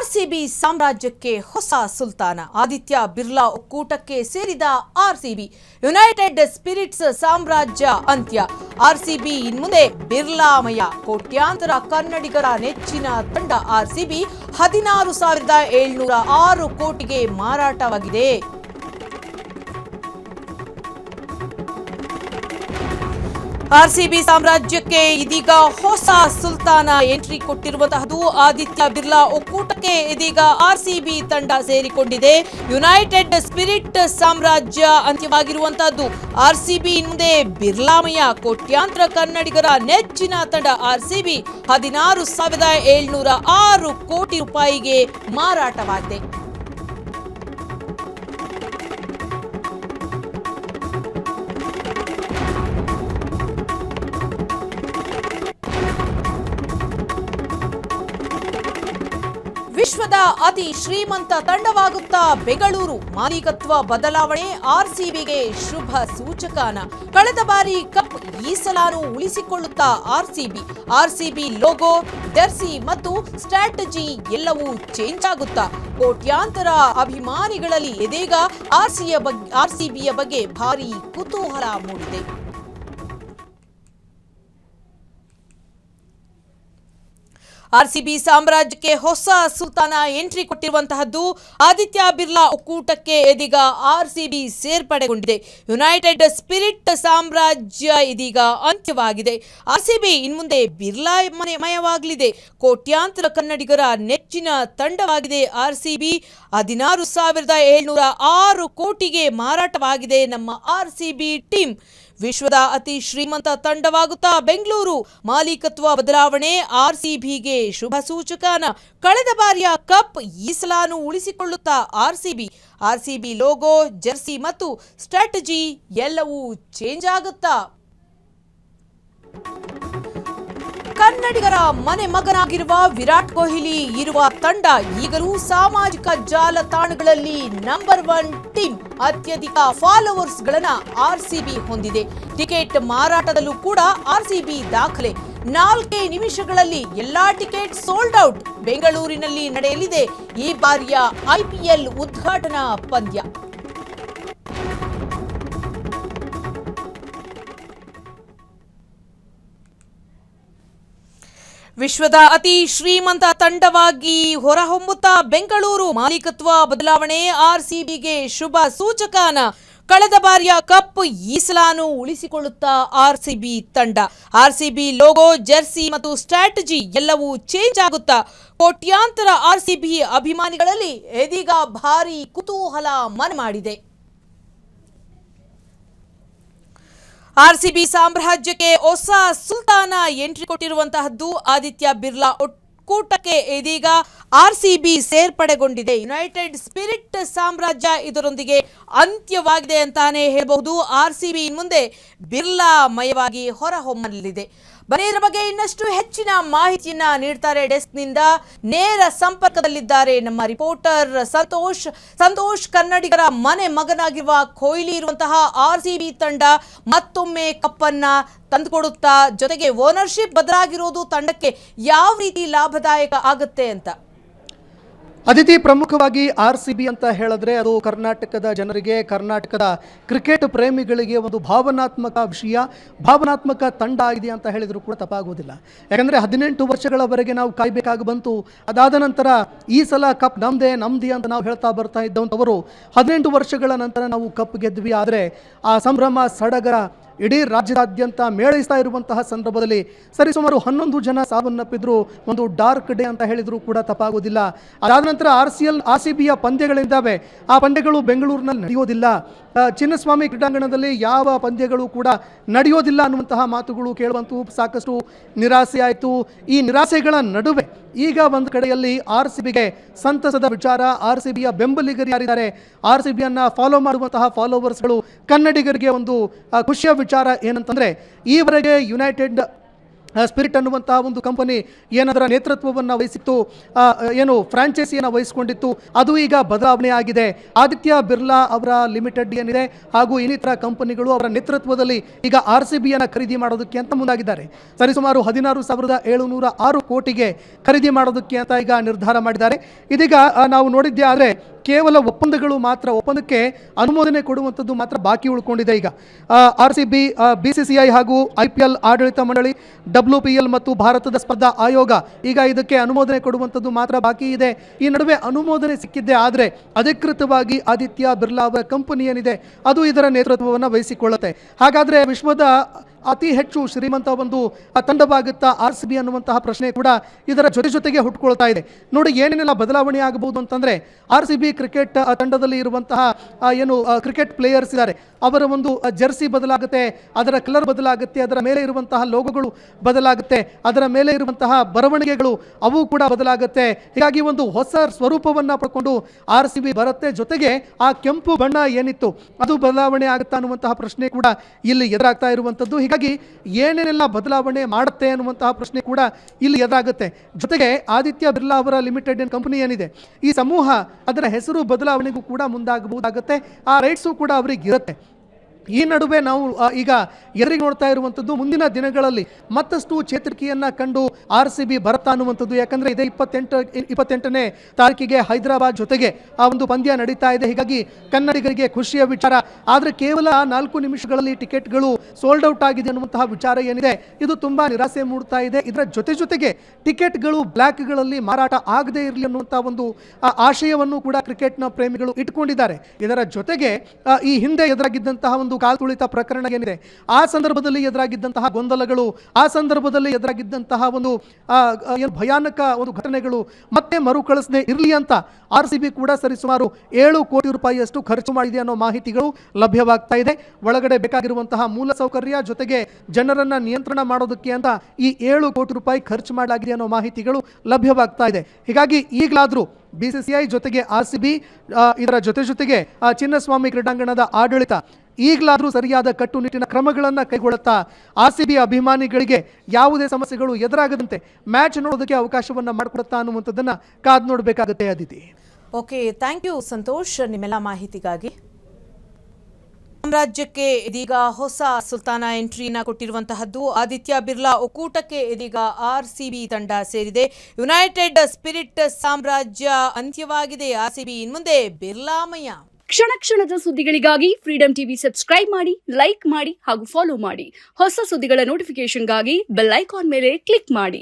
RCB ಸಾಮ್ರಾಜ್ಯಕ್ಕೆ ಹೊಸ ಸುಲ್ತಾನ. ಆದಿತ್ಯ ಬಿರ್ಲಾ ಒಕ್ಕೂಟಕ್ಕೆ ಸೇರಿದ RCB. United spirits ಸಾಮ್ರಾಜ್ಯ ಅಂತ್ಯ. ಆರ್ಸಿಬಿ ಇನ್ಮುಂದೆ ಬಿರ್ಲಾಮಯ. ಕೋಟ್ಯಾಂತರ ಕನ್ನಡಿಗರ ನೆಚ್ಚಿನ ತಂಡ ಆರ್ಸಿಬಿ 16,706 ಕೋಟಿಗೆ ಮಾರಾಟವಾಗಿದೆ. ಆರ್ಸಿಬಿ ಸಾಮ್ರಾಜ್ಯಕ್ಕೆ ಇದೀಗ ಹೊಸ ಸುಲ್ತಾನ ಎಂಟ್ರಿ ಕೊಟ್ಟಿರುವಂತಹದ್ದು. ಆದಿತ್ಯ ಬಿರ್ಲಾ ಒಕ್ಕೂಟಕ್ಕೆ ಇದೀಗ ಆರ್ಸಿಬಿ ತಂಡ ಸೇರಿಕೊಂಡಿದೆ. ಯುನೈಟೆಡ್ ಸ್ಪಿರಿಟ್ ಸಾಮ್ರಾಜ್ಯ ಅಂತ್ಯವಾಗಿರುವಂತಹದ್ದು. ಆರ್ಸಿಬಿ ಮುಂದೆ ಬಿರ್ಲಾಮಯ. ಕೋಟ್ಯಾಂತರ ಕನ್ನಡಿಗರ ನೆಚ್ಚಿನ ತಂಡ ಆರ್ಸಿಬಿ 16,706 ಕೋಟಿ ರೂಪಾಯಿಗೆ ಮಾರಾಟವಾಗಿದೆ. ವಿಶ್ವದ ಅತಿ ಶ್ರೀಮಂತ ತಂಡವಾಗುತ್ತಾ ಬೆಂಗಳೂರು. ಮಾಲೀಕತ್ವ ಬದಲಾವಣೆ ಆರ್ಸಿಬಿಗೆ ಶುಭ ಸೂಚಕಾನ. ಕಳೆದ ಬಾರಿ ಕಪ್ ಈ ಸಲಾನು ಉಳಿಸಿಕೊಳ್ಳುತ್ತಾ ಆರ್ಸಿಬಿ ಲೋಗೋ, ಜರ್ಸಿ ಮತ್ತು ಸ್ಟ್ರಾಟಜಿ ಎಲ್ಲವೂ ಚೇಂಜ್ ಆಗುತ್ತಾ. ಕೋಟ್ಯಾಂತರ ಅಭಿಮಾನಿಗಳಲ್ಲಿ ಇದೀಗ ಆರ್ಸಿಬಿಯ ಬಗ್ಗೆ ಭಾರಿ ಕುತೂಹಲ ಮೂಡಿದೆ. ಆರ್ಸಿಬಿ ಸಾಮ್ರಾಜ್ಯಕ್ಕೆ ಹೊಸ ಸುಲ್ತಾನ ಎಂಟ್ರಿ ಕೊಟ್ಟಿರುವಂತಹದ್ದು. ಆದಿತ್ಯ ಬಿರ್ಲಾ ಒಕ್ಕೂಟಕ್ಕೆ ಇದೀಗ ಆರ್ಸಿಬಿ ಸೇರ್ಪಡೆಗೊಂಡಿದೆ. ಯುನೈಟೆಡ್ ಸ್ಪಿರಿಟ್ ಸಾಮ್ರಾಜ್ಯ ಇದೀಗ ಅಂತ್ಯವಾಗಿದೆ. ಆರ್ಸಿಬಿ ಇನ್ಮುಂದೆ ಬಿರ್ಲಾ ಮಯವಾಗಲಿದೆ. ಕೋಟ್ಯಾಂತರ ಕನ್ನಡಿಗರ ನೆಚ್ಚಿನ ತಂಡವಾಗಿದೆ ಆರ್ಸಿಬಿ. 16,706 ಕೋಟಿಗೆ ಮಾರಾಟವಾಗಿದೆ ನಮ್ಮ ಆರ್ಸಿಬಿ ಟೀಮ್. ವಿಶ್ವದ ಅತಿ ಶ್ರೀಮಂತ ತಂಡವಾಗುತ್ತಾ ಬೆಂಗಳೂರು. ಮಾಲೀಕತ್ವ ಬದಲಾವಣೆ ಆರ್ಸಿಬಿಗೆ ಶುಭ ಸೂಚಕಾನ. ಕಳೆದ ಬಾರಿಯ ಕಪ್ ಈ ಸಲಾನು ಉಳಿಸಿಕೊಳ್ಳುತ್ತಾ ಆರ್ಸಿಬಿ ಲೋಗೋ, ಜರ್ಸಿ ಮತ್ತು ಸ್ಟ್ರಾಟಜಿ ಎಲ್ಲವೂ ಚೇಂಜ್ ಆಗುತ್ತಾ. ಕನ್ನಡಿಗರ ಮನೆ ಮಗನಾಗಿರುವ ವಿರಾಟ್ ಕೊಹ್ಲಿ ಇರುವ ತಂಡ ಈಗಲೂ ಸಾಮಾಜಿಕ ಜಾಲತಾಣಗಳಲ್ಲಿ ನಂಬರ್ 1 ಟೀಮ್. ಅತ್ಯಧಿಕ ಫಾಲೋವರ್ಸ್ ಗಳನ್ನ ಆರ್ಸಿಬಿ ಹೊಂದಿದೆ. ಟಿಕೆಟ್ ಮಾರಾಟದಲ್ಲೂ ಕೂಡ ಆರ್ಸಿಬಿ ದಾಖಲೆ. 4 ನಿಮಿಷಗಳಲ್ಲಿ ಎಲ್ಲಾ ಟಿಕೆಟ್ ಸೋಲ್ಡ್ ಔಟ್. ಬೆಂಗಳೂರಿನಲ್ಲಿ ನಡೆಯಲಿದೆ ಈ ಬಾರಿಯ ಐಪಿಎಲ್ ಉದ್ಘಾಟನಾ ಪಂದ್ಯ. ವಿಶ್ವದ ಅತಿ ಶ್ರೀಮಂತ ತಂಡವಾಗಿ ಹೊರಹೊಮ್ಮುತ್ತಾ ಬೆಂಗಳೂರು. ಮಾಲೀಕತ್ವ ಬದಲಾವಣೆ ಆರ್ಸಿಬಿಗೆ ಶುಭ ಸೂಚಕಾನ. ಕಳೆದ ಬಾರಿಯ ಕಪ್ ಈ ಸಲಾನು ಉಳಿಸಿಕೊಳ್ಳುತ್ತಾ ಆರ್ಸಿಬಿ ತಂಡ. ಆರ್ಸಿಬಿ ಲೋಗೋ, ಜರ್ಸಿ ಮತ್ತು ಸ್ಟ್ರಾಟಜಿ ಎಲ್ಲವೂ ಚೇಂಜ್ ಆಗುತ್ತಾ. ಕೋಟ್ಯಾಂತರ ಆರ್ಸಿಬಿ ಅಭಿಮಾನಿಗಳಲ್ಲಿ ಇದೀಗ ಭಾರಿ ಕುತೂಹಲ ಮನೆ ಮಾಡಿದೆ. ಆರ್ಸಿಬಿ ಸಾಮ್ರಾಜ್ಯಕ್ಕೆ ಹೊಸ ಸುಲ್ತಾನ ಎಂಟ್ರಿ ಕೊಟ್ಟಿರುವಂತಹದ್ದು. ಆದಿತ್ಯ ಬಿರ್ಲಾ ಒಕ್ಕೂಟಕ್ಕೆ ಇದೀಗ ಆರ್ಸಿಬಿ ಸೇರ್ಪಡೆಗೊಂಡಿದೆ. ಯುನೈಟೆಡ್ ಸ್ಪಿರಿಟ್ ಸಾಮ್ರಾಜ್ಯ ಇದರೊಂದಿಗೆ ಅಂತ್ಯವಾಗಿದೆ ಅಂತಾನೆ ಹೇಳಬಹುದು. ಆರ್ಸಿಬಿ ಮುಂದೆ ಬಿರ್ಲಾ ಮಯವಾಗಿ ಹೊರಹೊಮ್ಮಲಿದೆ. ಬನ್ನಿ ಇದರ ಬಗ್ಗೆ ಇನ್ನಷ್ಟು ಹೆಚ್ಚಿನ ಮಾಹಿತಿಯನ್ನ ನೀಡ್ತಾರೆ ಡೆಸ್ಕ್ನಿಂದ. ನೇರ ಸಂಪರ್ಕದಲ್ಲಿದ್ದಾರೆ ನಮ್ಮ ರಿಪೋರ್ಟರ್ ಸಂತೋಷ್. ಕನ್ನಡಿಗರ ಮನೆ ಮಗನಾಗಿರುವ ಕೊಹ್ಲಿ ಇರುವಂತಹ ಆರ್ಸಿಬಿ ತಂಡ ಮತ್ತೊಮ್ಮೆ ಕಪ್ಪನ್ನ ತಂದುಕೊಡುತ್ತಾ, ಜೊತೆಗೆ ಓನರ್ಶಿಪ್ ಬದಲಾಗಿರೋದು ತಂಡಕ್ಕೆ ಯಾವ ರೀತಿ ಲಾಭದಾಯಕ ಆಗುತ್ತೆ ಅಂತ? ಅದಿತಿ, ಪ್ರಮುಖವಾಗಿ ಆರ್ಸಿಬಿ ಅಂತ ಹೇಳಿದ್ರೆ ಅದು ಕರ್ನಾಟಕದ ಜನರಿಗೆ, ಕರ್ನಾಟಕದ ಕ್ರಿಕೆಟ್ ಪ್ರೇಮಿಗಳಿಗೆ ಒಂದು ಭಾವನಾತ್ಮಕ ವಿಷಯ, ಭಾವನಾತ್ಮಕ ತಂಡ ಆಗಿದೆ ಅಂತ ಹೇಳಿದ್ರು ಕೂಡ ತಪ್ಪಾಗುವುದಿಲ್ಲ. ಯಾಕಂದರೆ 18 ವರ್ಷಗಳವರೆಗೆ ನಾವು ಕಾಯಬೇಕಾಗಿ ಬಂತು. ಅದಾದ ನಂತರ ಈ ಸಲ ಕಪ್ ನಮ್ಮದೇ ಅಂತ ನಾವು ಹೇಳ್ತಾ ಬರ್ತಾ ಇದ್ದಂಥವರು 18 ವರ್ಷಗಳ ನಂತರ ನಾವು ಕಪ್ ಗೆದ್ವಿ. ಆದರೆ ಆ ಸಂಭ್ರಮ ಸಡಗರ ಇಡೀ ರಾಜ್ಯದಾದ್ಯಂತ ಮೇಳೈಸ್ತಾ ಇರುವಂತಹ ಸಂದರ್ಭದಲ್ಲಿ ಸರಿಸುಮಾರು 11 ಜನ ಸಾವನ್ನಪ್ಪಿದ್ರು. ಒಂದು ಡಾರ್ಕ್ ಡೇ ಅಂತ ಹೇಳಿದ್ರು ಕೂಡ ತಪ್ಪಾಗೋದಿಲ್ಲ. ಅದಾದ ನಂತರ ಆರ್ಸಿಬಿಯ ಪಂದ್ಯಗಳಿದ್ದಾವೆ. ಆ ಪಂದ್ಯಗಳು ಬೆಂಗಳೂರಿನಲ್ಲಿ ನಡೆಯೋದಿಲ್ಲ. ಚಿನ್ನಸ್ವಾಮಿ ಕ್ರೀಡಾಂಗಣದಲ್ಲಿ ಯಾವ ಪಂದ್ಯಗಳು ಕೂಡ ನಡೆಯೋದಿಲ್ಲ ಅನ್ನುವಂತಹ ಮಾತುಗಳು ಕೇಳುವಂತೂ ಸಾಕಷ್ಟು ನಿರಾಸೆ ಆಯಿತು. ಈ ನಿರಾಸೆಗಳ ನಡುವೆ ಈಗ ಒಂದು ಕಡೆಯಲ್ಲಿ ಆರ್ಸಿಬಿಗೆ ಸಂತಸದ ವಿಚಾರ. ಆರ್ಸಿಬಿಯ ಬೆಂಬಲಿಗರು ಯಾರಿದ್ದಾರೆ, ಆರ್ಸಿಬಿಯನ್ನು ಫಾಲೋ ಮಾಡುವಂತಹ ಫಾಲೋವರ್ಸ್ಗಳು, ಕನ್ನಡಿಗರಿಗೆ ಒಂದು ಖುಷಿಯ ವಿಚಾರ ಏನಂತಂದರೆ, ಈವರೆಗೆ ಯುನೈಟೆಡ್ ಸ್ಪಿರಿಟ್ ಅನ್ನುವಂತಹ ಒಂದು ಕಂಪನಿ ಏನದರ ನೇತೃತ್ವವನ್ನು ವಹಿಸಿತ್ತು, ಏನು ಫ್ರಾಂಚೈಸಿಯನ್ನು ವಹಿಸಿಕೊಂಡಿತ್ತು, ಅದು ಈಗ ಬದಲಾವಣೆ ಆಗಿದೆ. ಆದಿತ್ಯ ಬಿರ್ಲಾ ಅವರ ಲಿಮಿಟೆಡ್ ಏನಿದೆ ಹಾಗೂ ಇನ್ನಿತರ ಕಂಪನಿಗಳು ಅವರ ನೇತೃತ್ವದಲ್ಲಿ ಈಗ RCBಯನ್ನು ಖರೀದಿ ಮಾಡೋದಕ್ಕೆ ಅಂತ ಮುಂದಾಗಿದ್ದಾರೆ. ಸರಿಸುಮಾರು 16,706 ಕೋಟಿಗೆ ಖರೀದಿ ಮಾಡೋದಕ್ಕೆ ಅಂತ ಈಗ ನಿರ್ಧಾರ ಮಾಡಿದ್ದಾರೆ. ಇದೀಗ ನಾವು ನೋಡಿದ್ದೇ ಆದರೆ ಕೇವಲ ಒಪ್ಪಂದಗಳು ಮಾತ್ರ, ಒಪ್ಪಂದಕ್ಕೆ ಅನುಮೋದನೆ ಕೊಡುವಂಥದ್ದು ಮಾತ್ರ ಬಾಕಿ ಉಳ್ಕೊಂಡಿದೆ. ಈಗ RCB, BCCI ಹಾಗೂ IPL ಆಡಳಿತ ಮಂಡಳಿ, WPL ಮತ್ತು ಭಾರತದ ಸ್ಪರ್ಧಾ ಆಯೋಗ ಈಗ ಇದಕ್ಕೆ ಅನುಮೋದನೆ ಕೊಡುವಂಥದ್ದು ಮಾತ್ರ ಬಾಕಿ ಇದೆ. ಈ ನಡುವೆ ಅನುಮೋದನೆ ಸಿಕ್ಕಿದ್ದೆ ಆದರೆ ಅಧಿಕೃತವಾಗಿ ಆದಿತ್ಯ ಬಿರ್ಲಾ ಅವರ ಕಂಪನಿ ಏನಿದೆ ಅದು ಇದರ ನೇತೃತ್ವವನ್ನು ವಹಿಸಿಕೊಳ್ಳುತ್ತೆ. ಹಾಗಾದರೆ ವಿಶ್ವದ ಅತಿ ಹೆಚ್ಚು ಶ್ರೀಮಂತ ಒಂದು ತಂಡವಾಗುತ್ತಾ RCB ಅನ್ನುವಂತಹ ಪ್ರಶ್ನೆ ಕೂಡ ಇದರ ಜೊತೆಗೆ ಹುಟ್ಟುಕೊಳ್ತಾ ಇದೆ. ನೋಡಿ ಏನೇನೆಲ್ಲ ಬದಲಾವಣೆ ಆಗಬಹುದು ಅಂತಂದರೆ, RCB ಕ್ರಿಕೆಟ್ ತಂಡದಲ್ಲಿ ಇರುವಂತಹ ಏನು ಕ್ರಿಕೆಟ್ ಪ್ಲೇಯರ್ಸ್ ಇದ್ದಾರೆ ಅವರ ಒಂದು ಜರ್ಸಿ ಬದಲಾಗುತ್ತೆ, ಅದರ ಕಲರ್ ಬದಲಾಗುತ್ತೆ, ಅದರ ಮೇಲೆ ಇರುವಂತಹ ಲೋಗೋಗಳು ಬದಲಾಗುತ್ತೆ, ಅದರ ಮೇಲೆ ಇರುವಂತಹ ಬರವಣಿಗೆಗಳು ಅವು ಕೂಡ ಬದಲಾಗುತ್ತೆ. ಹೀಗಾಗಿ ಒಂದು ಹೊಸ ಸ್ವರೂಪವನ್ನು ಪಡ್ಕೊಂಡು RCB ಬರುತ್ತೆ. ಜೊತೆಗೆ ಆ ಕೆಂಪು ಬಣ್ಣ ಏನಿತ್ತು ಅದು ಬದಲಾವಣೆ ಆಗುತ್ತಾ ಅನ್ನುವಂತಹ ಪ್ರಶ್ನೆ ಕೂಡ ಇಲ್ಲಿ ಎದುರಾಗ್ತಾ ಇರುವಂಥದ್ದು. ಹೀಗಾಗಿ ಏನೇನೆಲ್ಲ ಬದಲಾವಣೆ ಮಾಡುತ್ತೆ ಅನ್ನುವಂತಹ ಪ್ರಶ್ನೆ ಕೂಡ ಇಲ್ಲಿ ಎದುರಾಗುತ್ತೆ. ಜೊತೆಗೆ ಆದಿತ್ಯ ಬಿರ್ಲಾ ಅವರ ಲಿಮಿಟೆಡ್ ಕಂಪನಿ ಏನಿದೆ ಈ ಸಮೂಹ ಅದರ ಹೆಸರು ಬದಲಾವಣೆಗೂ ಕೂಡ ಮುಂದಾಗಬಹುದಾಗುತ್ತೆ. ಆ ರೈಟ್ಸು ಕೂಡ ಅವರಿಗೆ ಇರುತ್ತೆ. ಈ ನಡುವೆ ನಾವು ಈಗ ಎದುರಿಗೆ ನೋಡ್ತಾ ಇರುವಂಥದ್ದು ಮುಂದಿನ ದಿನಗಳಲ್ಲಿ ಮತ್ತಷ್ಟು ಚೇತರಿಕೆಯನ್ನು ಕಂಡು RCB ಬರುತ್ತಾ ಅನ್ನುವಂಥದ್ದು. ಯಾಕಂದರೆ ಇದೇ 28ನೇ ತಾರೀಕಿಗೆ ಹೈದರಾಬಾದ್ ಜೊತೆಗೆ ಆ ಒಂದು ಪಂದ್ಯ ನಡೀತಾ ಇದೆ. ಹೀಗಾಗಿ ಕನ್ನಡಿಗರಿಗೆ ಖುಷಿಯ ವಿಚಾರ. ಆದರೆ ಕೇವಲ 4 ನಿಮಿಷಗಳಲ್ಲಿ ಟಿಕೆಟ್ಗಳು ಸೋಲ್ಡ್ ಔಟ್ ಆಗಿದೆ ಅನ್ನುವಂತಹ ವಿಚಾರ ಏನಿದೆ ಇದು ತುಂಬ ನಿರಾಸೆ ಮೂಡ್ತಾ ಇದೆ. ಇದರ ಜೊತೆಗೆ ಟಿಕೆಟ್ಗಳು ಬ್ಲ್ಯಾಕ್ಗಳಲ್ಲಿ ಮಾರಾಟ ಆಗದೇ ಇರಲಿ ಅನ್ನುವಂಥ ಒಂದು ಆಶಯವನ್ನು ಕೂಡ ಕ್ರಿಕೆಟ್ನ ಪ್ರೇಮಿಗಳು ಇಟ್ಕೊಂಡಿದ್ದಾರೆ. ಇದರ ಜೊತೆಗೆ ಈ ಹಿಂದೆ ಎದುರಾಗಿದ್ದಂತಹ ಒಂದು ಕಾಲ್ತುಳಿತ ಪ್ರಕರಣ ಏನಿದೆ ಆ ಸಂದರ್ಭದಲ್ಲಿ ಎದುರಾಗಿದ್ದಂತಹ ಗೊಂದಲಗಳು, ಆ ಸಂದರ್ಭದಲ್ಲಿ ಎದುರಾಗಿದ್ದಂತಹ ಒಂದು ಭಯಾನಕ ಒಂದು ಘಟನೆಗಳು ಮತ್ತೆ ಮರುಕಳಿಸದೆ ಇರಲಿ ಅಂತ RCB ಕೂಡ ಸರಿಸುಮಾರು 7 ಕೋಟಿ ರೂಪಾಯಿಯಷ್ಟು ಖರ್ಚು ಮಾಡಿದೆ ಅನ್ನೋ ಮಾಹಿತಿಗಳು ಲಭ್ಯವಾಗ್ತಾ ಇದೆ. ಒಳಗಡೆ ಬೇಕಾಗಿರುವಂತಹ ಮೂಲಸೌಕರ್ಯ ಜೊತೆಗೆ ಜನರನ್ನ ನಿಯಂತ್ರಣ ಮಾಡೋದಕ್ಕೆ ಅಂತ ಈ 7 ಕೋಟಿ ರೂಪಾಯಿ ಖರ್ಚು ಮಾಡಲಾಗಿದೆ ಅನ್ನೋ ಮಾಹಿತಿಗಳು ಲಭ್ಯವಾಗ್ತಾ ಇದೆ. ಹೀಗಾಗಿ ಈಗಲಾದರೂ BCCI ಜೊತೆಗೆ RCB ಇದರ ಜೊತೆಗೆ ಚಿನ್ನಸ್ವಾಮಿ ಕ್ರೀಡಾಂಗಣದ ಆಡಳಿತ ಈಗಲಾದರೂ ಸರಿಯಾದ ಕಟ್ಟುನಿಟ್ಟಿನ ಕ್ರಮಗಳನ್ನು ಕೈಗೊಳ್ಳುತ್ತಾ RCB ಅಭಿಮಾನಿಗಳಿಗೆ ಯಾವುದೇ ಸಮಸ್ಯೆಗಳು ಎದುರಾಗದಂತೆ ಮ್ಯಾಚ್ ನೋಡೋದಕ್ಕೆ ಅವಕಾಶವನ್ನು ಮಾಡಿಕೊಡುತ್ತಾ ಅನ್ನುವಂಥದ್ದನ್ನು ಕಾದು ನೋಡಬೇಕಾಗುತ್ತೆ. Aditi. Okay, thank you Santosh ನಿಮ್ಮೆಲ್ಲ ಮಾಹಿತಿಗಾಗಿ. ಸಾಮ್ರಾಜ್ಯಕ್ಕೆ ಇದೀಗ ಹೊಸ ಸುಲ್ತಾನ ಎಂಟ್ರಿನ ಕೊಟ್ಟಿರುವಂತಹದ್ದು. ಆದಿತ್ಯ ಬಿರ್ಲಾ ಒಕ್ಕೂಟಕ್ಕೆ ಇದೀಗ RCB ತಂಡ ಸೇರಿದೆ. ಯುನೈಟೆಡ್ ಸ್ಪಿರಿಟ್ ಸಾಮ್ರಾಜ್ಯ ಅಂತ್ಯವಾಗಿದೆ. RCB ಇನ್ಮುಂದೆ ಬಿರ್ಲಾಮಯ. ಕ್ಷಣದ ಸುದ್ದಿಗಳಿಗಾಗಿ ಫ್ರೀಡಂ ಟಿವಿ ಸಬ್ಸ್ಕ್ರೈಬ್ ಮಾಡಿ, ಲೈಕ್ ಮಾಡಿ ಹಾಗೂ ಫಾಲೋ ಮಾಡಿ. ಹೊಸ ಸುದ್ದಿಗಳ ನೋಟಿಫಿಕೇಶನ್ಗಾಗಿ ಬೆಲ್ ಐಕಾನ್ ಮೇಲೆ ಕ್ಲಿಕ್ ಮಾಡಿ.